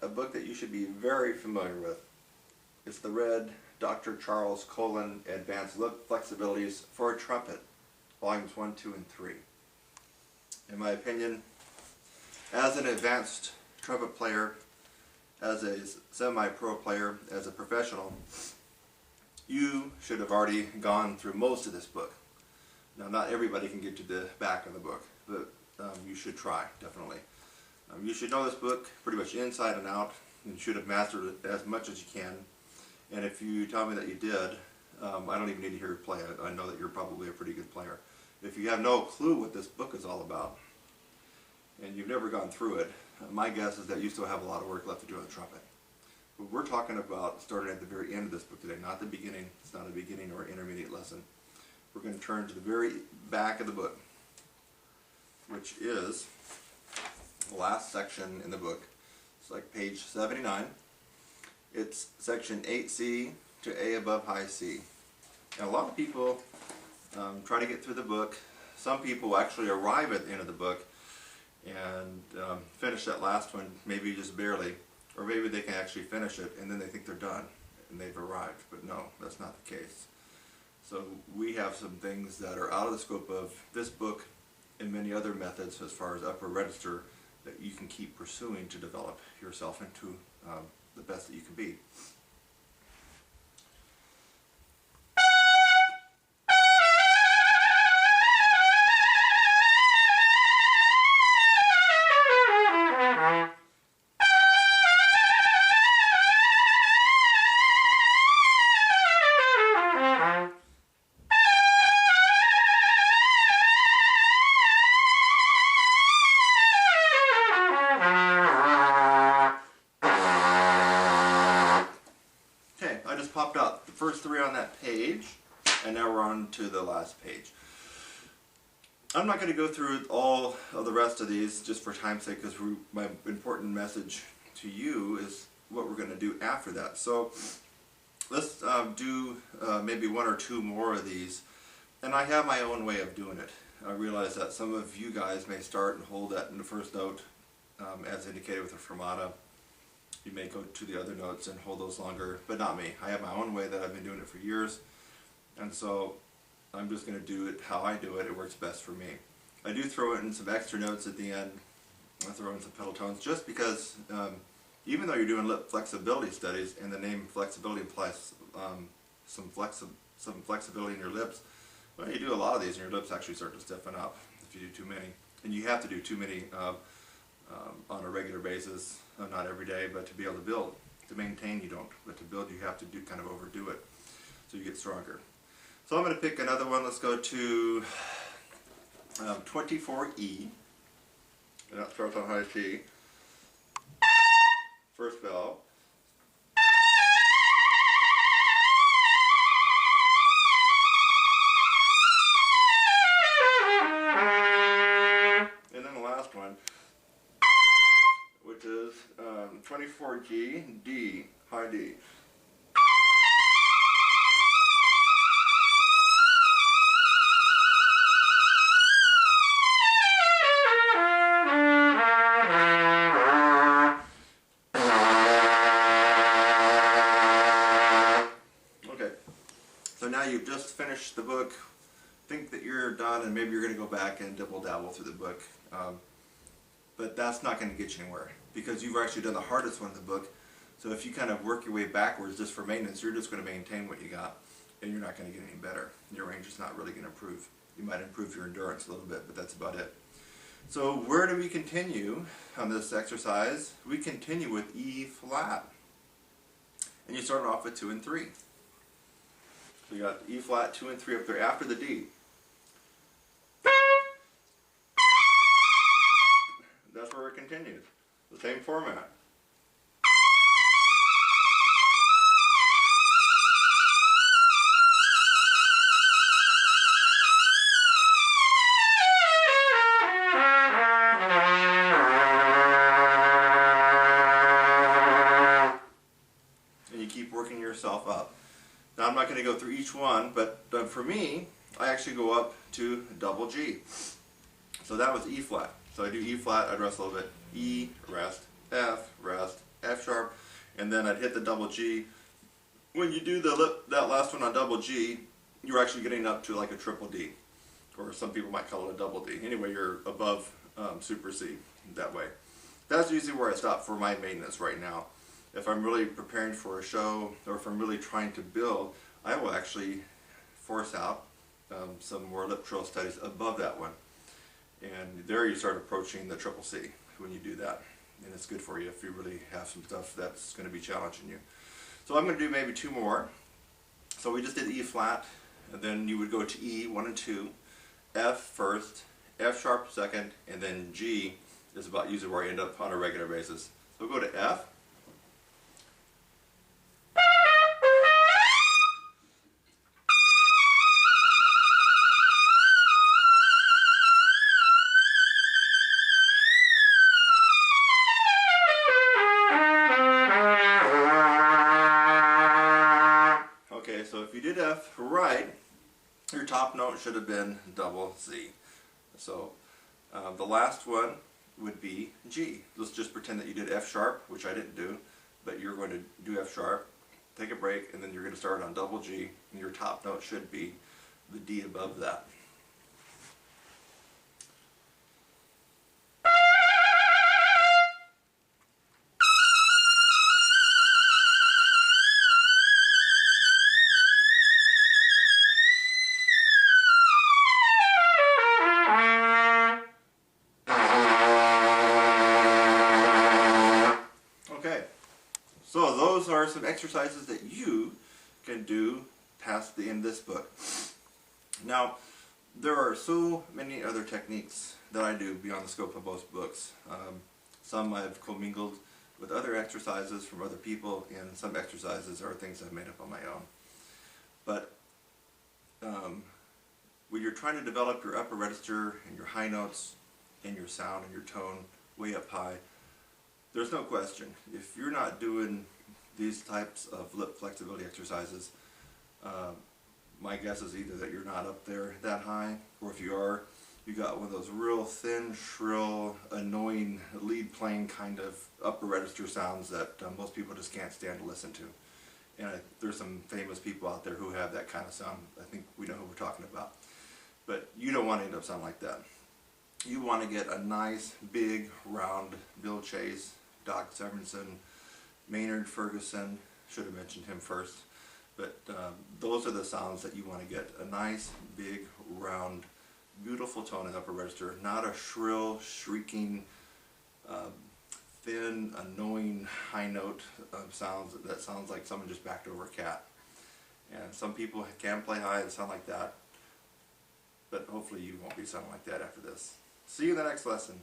book that you should be very familiar with. It's the red Dr. Charles Colin Advanced Lip Flexibilities for a Trumpet, volumes 1, 2, and 3. In my opinion, as an advanced trumpet player, as a semi-pro player, as a professional, you should have already gone through most of this book. Now, not everybody can get to the back of the book, but you should try, definitely. You should know this book pretty much inside and out. You should have mastered it as much as you can. And if you tell me that you did, I don't even need to hear you play it. I know that you're probably a pretty good player. If you have no clue what this book is all about, and you've never gone through it, my guess is that you still have a lot of work left to do on the trumpet. But we're talking about starting at the very end of this book today, not the beginning. It's not a beginning or intermediate lesson. We're going to turn to the very back of the book, which is the last section in the book. It's like page 79. It's section 8C to A above high C. And a lot of people try to get through the book. Some people actually arrive at the end of the book and finish that last one, maybe just barely, or maybe they can actually finish it and then they think they're done and they've arrived. But no, that's not the case. So we have some things that are out of the scope of this book and many other methods as far as upper register that you can keep pursuing to develop yourself into the best that you can be. Popped out the first three on that page, and now we're on to the last page. I'm not going to go through all of the rest of these just for time's sake, because my important message to you is what we're going to do after that. So let's do maybe one or two more of these, and I have my own way of doing it. I realize that some of you guys may start and hold that in the first note as indicated with a fermata. You may go to the other notes and hold those longer, but not me. I have my own way that I've been doing it for years, and so I'm just going to do it how I do it. It works best for me. I do throw in some extra notes at the end. I throw in some pedal tones just because even though you're doing lip flexibility studies, and the name flexibility implies some flexibility in your lips, well, you do a lot of these and your lips actually start to stiffen up if you do too many. And you have to do too many on a regular basis, not every day, but to be able to build. To maintain you don't, but to build you have to do kind of overdo it so you get stronger. So I'm going to pick another one. Let's go to 24E, and that starts on high C. First valve. And then the last one, which is 24G, D, high D. Okay, so now you've just finished the book. Think that you're done, and maybe you're going to go back and dibble-dabble through the book. But that's not going to get you anywhere, because you've actually done the hardest one in the book. So if you kind of work your way backwards just for maintenance, you're just going to maintain what you got, and you're not going to get any better. Your range is not really going to improve. You might improve your endurance a little bit, but that's about it. So where do we continue on this exercise? We continue with E flat. And you start off with 2 and 3. So you got E flat, 2 and 3 up there after the D. That's where it continues. The same format. And you keep working yourself up. Now I'm not going to go through each one, but for me, I actually go up to double G. So that was E flat. So I do E flat, I'd rest a little bit, E, rest, F, rest, F sharp, and then I'd hit the double G. When you do that last one on double G, you're actually getting up to like a triple D, or some people might call it a double D. Anyway, you're above super C that way. That's usually where I stop for my maintenance right now. If I'm really preparing for a show, or if I'm really trying to build, I will actually force out some more lip trill studies above that one. And there you start approaching the triple C when you do that. And it's good for you if you really have some stuff that's going to be challenging you. So I'm going to do maybe 2 more. So we just did E flat, and then you would go to E, 1 and 2, F first, F sharp second, and then G is about usually where I end up on a regular basis. So we'll go to F. Okay, so if you did F right, your top note should have been double Z. So the last one would be G. Let's just pretend that you did F sharp, which I didn't do, but you're going to do F sharp, take a break, and then you're going to start on double G, and your top note should be the D above that. So those are some exercises that you can do past the end of this book. Now, there are so many other techniques that I do beyond the scope of most books. Some I've commingled with other exercises from other people, and some exercises are things I've made up on my own. But when you're trying to develop your upper register and your high notes and your sound and your tone way up high, there's no question, if you're not doing these types of lip flexibility exercises, my guess is either that you're not up there that high, or if you are, you got one of those real thin, shrill, annoying, lead playing kind of upper register sounds that most people just can't stand to listen to. And there's some famous people out there who have that kind of sound. I think we know who we're talking about. But you don't want to end up sounding like that. You want to get a nice, big, round Bill Chase, Doc Severinsen, Maynard Ferguson, should have mentioned him first, but those are the sounds that you want to get. A nice, big, round, beautiful tone in the upper register, not a shrill, shrieking, thin, annoying high note sounds that sounds like someone just backed over a cat. And some people can play high and sound like that, but hopefully you won't be sounding like that after this. See you in the next lesson.